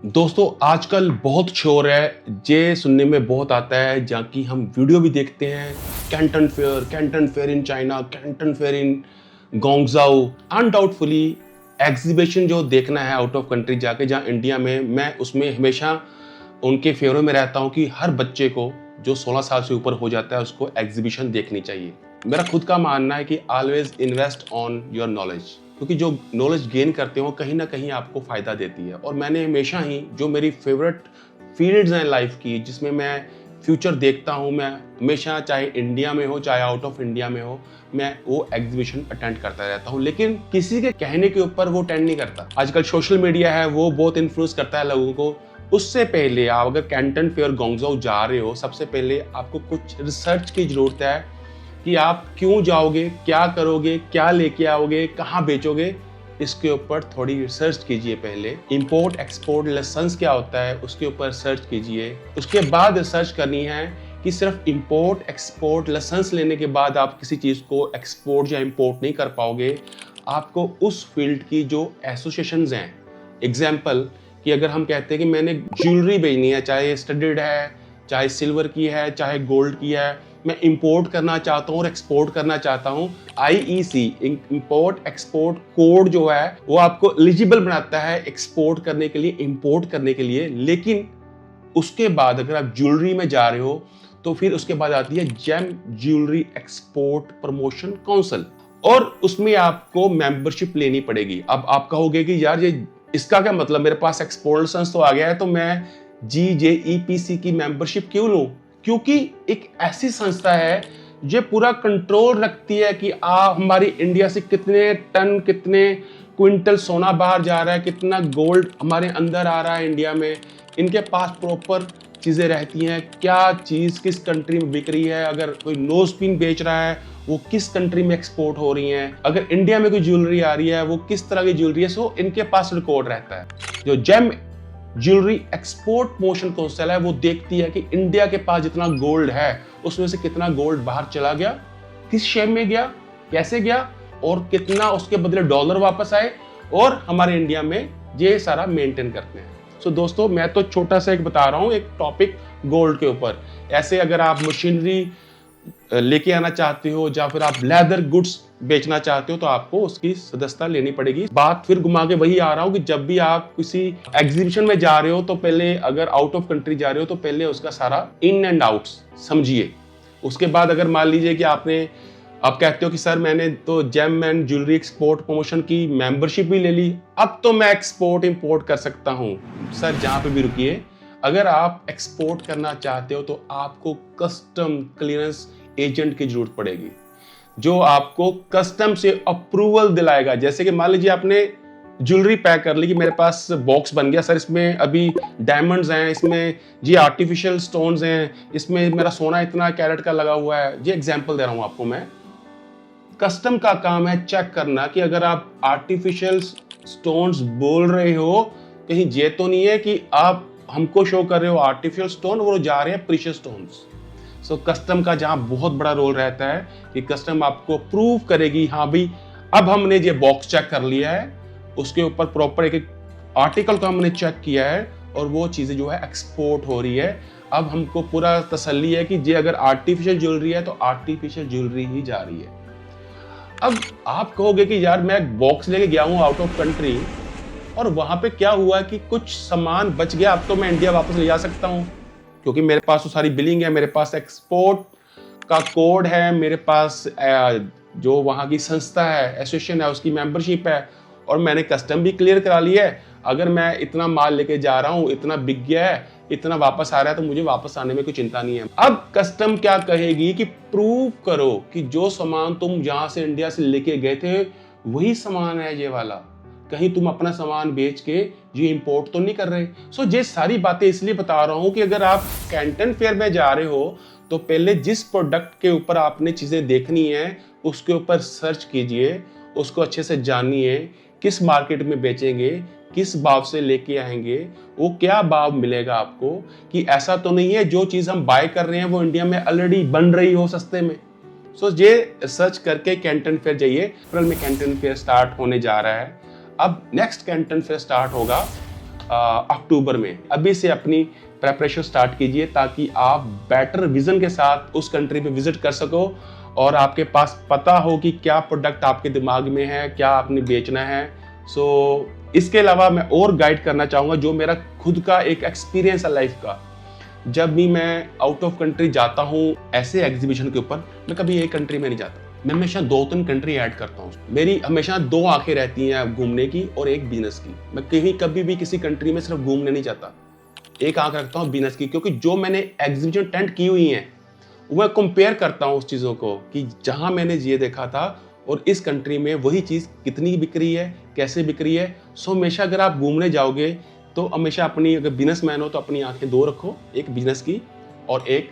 दोस्तों आजकल बहुत शोर है, ये सुनने में बहुत आता है जहाँ की हम वीडियो भी देखते हैं। Canton fair in China, Canton fair in Guangzhou. Undoubtfully exhibition जो देखना है आउट ऑफ कंट्री जाके, जहाँ इंडिया में, मैं उसमें हमेशा उनके फेवरों में रहता हूँ कि हर बच्चे को जो 16 साल से ऊपर हो जाता है उसको एग्जीबिशन देखनी चाहिए। मेरा खुद का मानना है कि always invest on your knowledge, क्योंकि जो नॉलेज गेन करते हो कहीं ना कहीं आपको फायदा देती है। और मैंने हमेशा ही जो मेरी फेवरेट फील्ड्स हैं लाइफ की, जिसमें मैं फ्यूचर देखता हूँ, मैं हमेशा चाहे इंडिया में हो चाहे आउट ऑफ इंडिया में हो, मैं वो एग्जीबिशन अटेंड करता रहता हूँ। लेकिन किसी के कहने के ऊपर वो अटेंड नहीं करता। आजकल सोशल मीडिया है, वो बहुत इन्फ्लुएंस करता है लोगों को। उससे पहले आप अगर कैंटन फेयर गोंगजाओ जा रहे हो, सबसे पहले आपको कुछ रिसर्च की जरूरत है कि आप क्यों जाओगे, क्या करोगे, क्या लेके आओगे, कहाँ बेचोगे। इसके ऊपर थोड़ी रिसर्च कीजिए। पहले इंपोर्ट एक्सपोर्ट लाइसेंस क्या होता है उसके ऊपर रिसर्च कीजिए। उसके बाद रिसर्च करनी है कि सिर्फ इंपोर्ट एक्सपोर्ट लाइसेंस लेने के बाद आप किसी चीज़ को एक्सपोर्ट या इंपोर्ट नहीं कर पाओगे। आपको उस फील्ड की जो एसोसिएशंस हैं, एग्जाम्पल कि अगर हम कहते हैं कि मैंने ज्वेलरी बेचनी है, चाहे स्टडेड है, चाहे सिल्वर की है, चाहे गोल्ड की है, मैं इंपोर्ट करना चाहता हूँ और एक्सपोर्ट करना चाहता हूँ, आईईसी इंपोर्ट एक्सपोर्ट कोड जो है वो आपको एलिजिबल बनाता है एक्सपोर्ट करने के लिए, इंपोर्ट करने के लिए। लेकिन उसके बाद अगर आप ज्वेलरी में जा रहे हो तो फिर उसके बाद आती है gem jewellery export promotion council, और उसमें आपको मेंबरशिप लेनी पड़ेगी। अब आप कहोगे कि यार ये इसका क्या मतलब, मेरे पास एक्सपोर्ट लाइसेंस तो आ गया है तो मैं GJEPC की मेंबरशिप क्यों लूं? क्योंकि एक ऐसी संस्था है जो पूरा कंट्रोल रखती है कि हमारी इंडिया से कितने टन, कितने क्विंटल सोना बाहर जा रहा है, कितना गोल्ड हमारे अंदर आ रहा है इंडिया में। इनके पास प्रॉपर चीज़ें रहती हैं, क्या चीज़ किस कंट्री में बिक रही है। अगर कोई नोज पिन बेच रहा है वो किस कंट्री में एक्सपोर्ट हो रही हैं, अगर इंडिया में कोई ज्वेलरी आ रही है वो किस तरह की ज्वेलरी है। सो इनके पास रिकॉर्ड रहता है। जो gem jewellery export motion council है वो देखती है कि इंडिया के पास जितना गोल्ड है उसमें से कितना गोल्ड बाहर चला गया, किस शेप में गया, कैसे गया, और कितना उसके बदले डॉलर वापस आए, और हमारे इंडिया में ये सारा मेंटेन करते हैं। सो दोस्तों मैं तो छोटा सा एक बता रहा हूँ, एक टॉपिक गोल्ड के ऊपर। ऐसे अगर आप मशीनरी लेके आना चाहते हो या फिर आप लेदर गुड्स बेचना चाहते हो तो आपको उसकी सदस्यता लेनी पड़ेगी। बात फिर घुमा के वही आ रहा हूँ कि जब भी आप किसी एग्जीबिशन में जा रहे हो तो पहले, अगर आउट ऑफ कंट्री जा रहे हो तो पहले उसका सारा इन एंड आउट्स समझिए। उसके बाद अगर मान लीजिए कि आप कहते हो कि सर मैंने तो gem and jewellery export promotion की मेंबरशिप भी ले ली, अब तो मैं एक्सपोर्ट इंपोर्ट कर सकता हूँ। सर जहां पे भी रुकिए, अगर आप एक्सपोर्ट करना चाहते हो तो आपको कस्टम क्लियरेंस एजेंट की जरूरत पड़ेगी, जो आपको कस्टम से अप्रूवल दिलाएगा। जैसे कि मान लीजिए आपने ज्वेलरी पैक कर ली कि मेरे पास बॉक्स बन गया, सर इसमें अभी डायमंड्स हैं, इसमें जी आर्टिफिशियल स्टोन्स हैं, इसमें मेरा सोना इतना कैरेट का लगा हुआ है। ये एग्जांपल दे रहा हूं आपको मैं। कस्टम का काम है चेक करना कि अगर आप आर्टिफिशियल स्टोन्स बोल रहे हो, कहीं ये तो नहीं है कि आप हमको शो कर रहे हो आर्टिफिशियल स्टोन, वो जा रहे हैं प्रीशियस स्टोन्स। सो कस्टम का जहां बहुत बड़ा रोल रहता है कि कस्टम आपको प्रूव करेगी, हाँ भाई अब हमने ये बॉक्स चेक कर लिया है, उसके ऊपर प्रॉपर एक आर्टिकल को हमने चेक किया है और वो चीजें जो है एक्सपोर्ट हो रही है। अब हमको पूरा तसल्ली है कि ये अगर आर्टिफिशियल ज्वेलरी है तो आर्टिफिशियल ज्वेलरी ही जा रही है। अब आप कहोगे कि यार मैं बॉक्स लेके गया हूं आउट ऑफ कंट्री और वहां पे क्या हुआ कि कुछ सामान बच गया, अब तो मैं इंडिया वापस ले जा सकता हूं क्योंकि मेरे पास तो सारी बिलिंग है, मेरे पास एक्सपोर्ट का कोड है, मेरे पास जो वहाँ की संस्था है, एसोसिएशन है, उसकी मेंबरशिप है, और मैंने कस्टम भी क्लियर करा लिया है। अगर मैं इतना माल लेके जा रहा हूँ, इतना बिक गया है, इतना वापस आ रहा है, तो मुझे वापस आने में कोई चिंता नहीं है। अब कस्टम क्या कहेगी कि प्रूव करो कि जो सामान तुम यहाँ से इंडिया से लेके गए थे वही सामान है ये वाला, कहीं तुम अपना सामान बेच के ये इंपोर्ट तो नहीं कर रहे। सो ये सारी बातें इसलिए बता रहा हूँ कि अगर आप कैंटन फेयर में जा रहे हो तो पहले जिस प्रोडक्ट के ऊपर आपने चीजें देखनी है उसके ऊपर सर्च कीजिए, उसको अच्छे से जानिए, किस मार्केट में बेचेंगे, किस भाव से लेके आएंगे, वो क्या भाव मिलेगा आपको, कि ऐसा तो नहीं है जो चीज हम बाय कर रहे हैं वो इंडिया में ऑलरेडी बन रही हो सस्ते में। सो ये सर्च करके कैंटन फेयर जाइए। अप्रैल में कैंटन फेयर स्टार्ट होने जा रहा है। अब नेक्स्ट कैंटन फेयर स्टार्ट होगा अक्टूबर में। अभी से अपनी प्रेपरेशन स्टार्ट कीजिए ताकि आप बेटर विजन के साथ उस कंट्री पे विजिट कर सको और आपके पास पता हो कि क्या प्रोडक्ट आपके दिमाग में है, क्या आपने बेचना है। इसके अलावा मैं और गाइड करना चाहूँगा जो मेरा खुद का एक एक्सपीरियंस है लाइफ का। जब भी मैं आउट ऑफ कंट्री जाता हूँ ऐसे एग्जीबिशन के ऊपर, मैं कभी एक कंट्री में नहीं जाता, मैं हमेशा 2-3 कंट्री ऐड करता हूँ। मेरी हमेशा 2 आंखें रहती हैं घूमने की और एक बिजनेस की। मैं कभी भी किसी कंट्री में सिर्फ घूमने नहीं जाता, एक आंख रखता हूँ बिजनेस की, क्योंकि जो मैंने एग्जीबिशन अटेंड की हुई हैं वो कंपेयर करता हूँ उस चीज़ों को कि जहाँ मैंने ये देखा था और इस कंट्री में वही चीज़ कितनी बिक रही है, कैसे बिक रही है। हमेशा अगर आप घूमने जाओगे तो हमेशा अपनी, अगर बिजनेसमैन हो तो अपनी आंखें 2 रखो, एक बिजनेस की और एक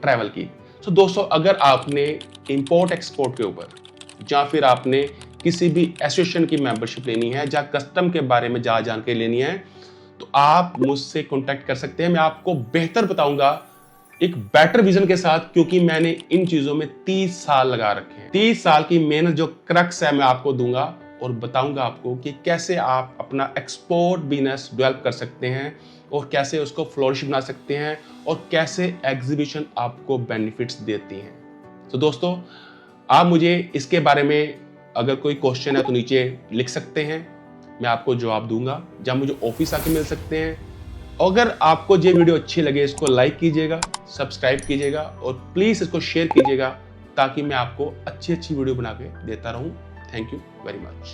ट्रैवल की। दोस्तों, अगर आपने इंपोर्ट एक्सपोर्ट के ऊपर या फिर आपने किसी भी एसोसिएशन की मेंबरशिप लेनी है, जहाँ कस्टम के बारे में ज़्यादा जानकारी लेनी है, तो आप मुझसे कॉन्टैक्ट कर सकते हैं। मैं आपको बेहतर बताऊंगा एक बेटर विजन के साथ, क्योंकि मैंने इन चीज़ों में 30 साल लगा रखे हैं। 30 साल की मेहनत जो क्रक्स है मैं आपको दूंगा और बताऊंगा आपको कि कैसे आप अपना एक्सपोर्ट बिजनेस डेवलप कर सकते हैं और कैसे उसको फ्लोरिश बना सकते हैं और कैसे एग्जीबिशन आपको बेनिफिट्स देती हैं। तो दोस्तों, आप मुझे इसके बारे में अगर कोई क्वेश्चन है तो नीचे लिख सकते हैं, मैं आपको जवाब दूंगा। जब मुझे ऑफिस आके मिल सकते हैं। अगर आपको ये वीडियो अच्छी लगे इसको लाइक कीजिएगा, सब्सक्राइब कीजिएगा और प्लीज़ इसको शेयर कीजिएगा ताकि मैं आपको अच्छी वीडियो बना के देता रहूं। Thank you very much.